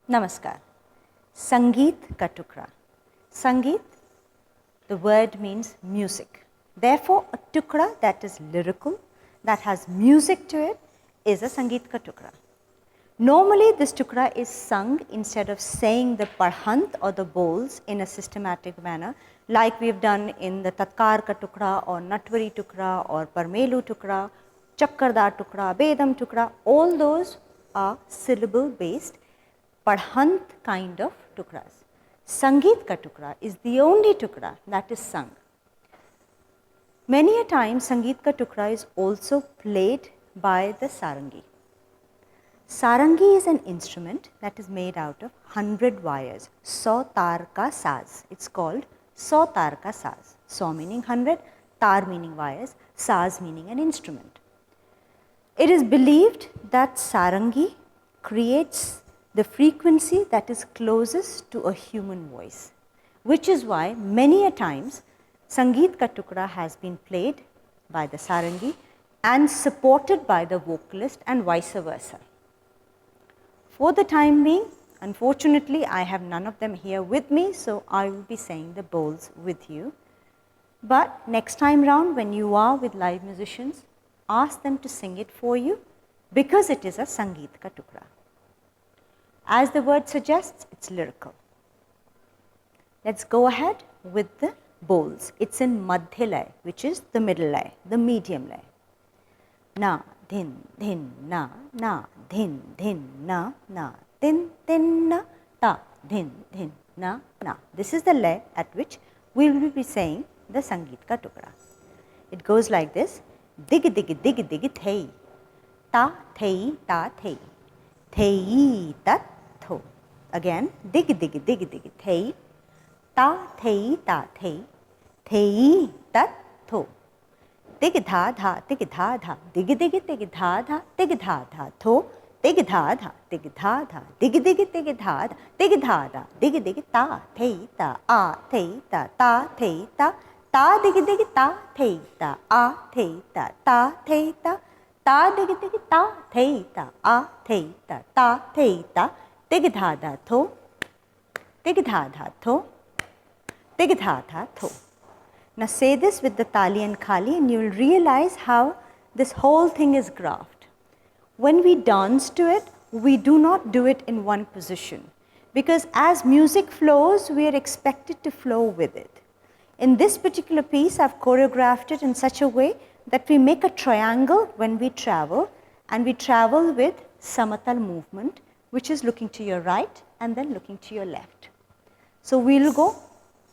Namaskar. Sangeet Ka Tukra. Sangeet, the word means music. Therefore, a tukra that is lyrical, that has music to it, is a Sangeet Ka Tukra. Normally, this tukra is sung instead of saying the parhant or the bols in a systematic manner, like we have done in the Tatkar Ka Tukra or Natwari Tukra or Parmelu Tukra, Chakkardar Tukra, Bedam Tukra. All those are syllable based parhant kind of tukras. Sangeet Ka Tukra is the only tukra that is sung. Many a time Sangeet Ka Tukra is also played by the sarangi. Sarangi is an instrument that is made out of 100 wires. 100 tar ka saz. It's called 100 tar ka saz. 100 meaning 100, tar meaning wires, saz meaning an instrument. It is believed that sarangi creates the frequency that is closest to a human voice, which is why many a times Sangeet Ka Tukra has been played by the sarangi and supported by the vocalist and vice versa. For the time being, unfortunately, I have none of them here with me, so I will be saying the bols with you. But next time round, when you are with live musicians, ask them to sing it for you because it is a Sangeet Ka Tukra. As the word suggests, it's lyrical. Let's go ahead with the bols. It's in Madhya lay, which is the middle lay, the medium lay. Na, dhin, dhin, na, dhin, dhin, na, dhin, dhin, na, ta, dhin, dhin, na. This is the lay at which we will be saying the Sangeet Ka Tukra. It goes like this: dig, dig, dig, dig, thei, ta, thei, ta, thei, thei, tat, tho. Again, dig, dig, dig, dig, thei, ta, thei, ta, thei, thei, tat, tho. Dig dha dha, dig dha dha, dig dig dig dha dha, dig dha dha, tho, dig dha dha, dig dha dha, dig dig dig dha dha, dig dha dha, dig dig ta, thei ta, a thei ta, ta thei ta, ta dig dig ta, thei ta, a thei ta, ta thei ta, ta dig dig ta, thei ta, a thei ta, ta thei ta, dig dha dha tho, dig dha dha tho, dig dha dha tho. Now say this with the tali and khali and you will realize how this whole thing is graphed. When we dance to it, we do not do it in one position because as music flows, we are expected to flow with it. In this particular piece, I've choreographed it in such a way that we make a triangle when we travel, and we travel with samatal movement, which is looking to your right and then looking to your left. So we will go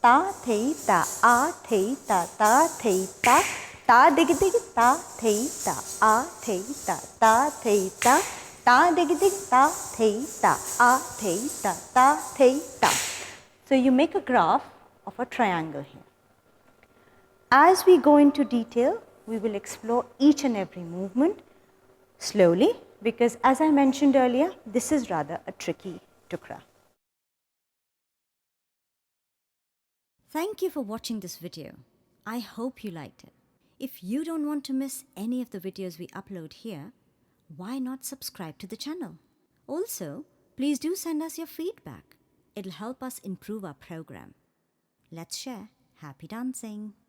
ta thei ta, a thei ta, ta thei ta, ta dig dig ta thei ta, a thei ta, ta thei ta, ta dig dig ta thei ta, a thei ta, ta thei ta. So you make a graph of a triangle here. As we go into detail, we will explore each and every movement slowly because as I mentioned earlier, this is rather a tricky tukra. Thank you for watching this video. I hope you liked it. If you don't want to miss any of the videos we upload here, why not subscribe to the channel? Also, please do send us your feedback. It'll help us improve our program. Let's share. Happy dancing!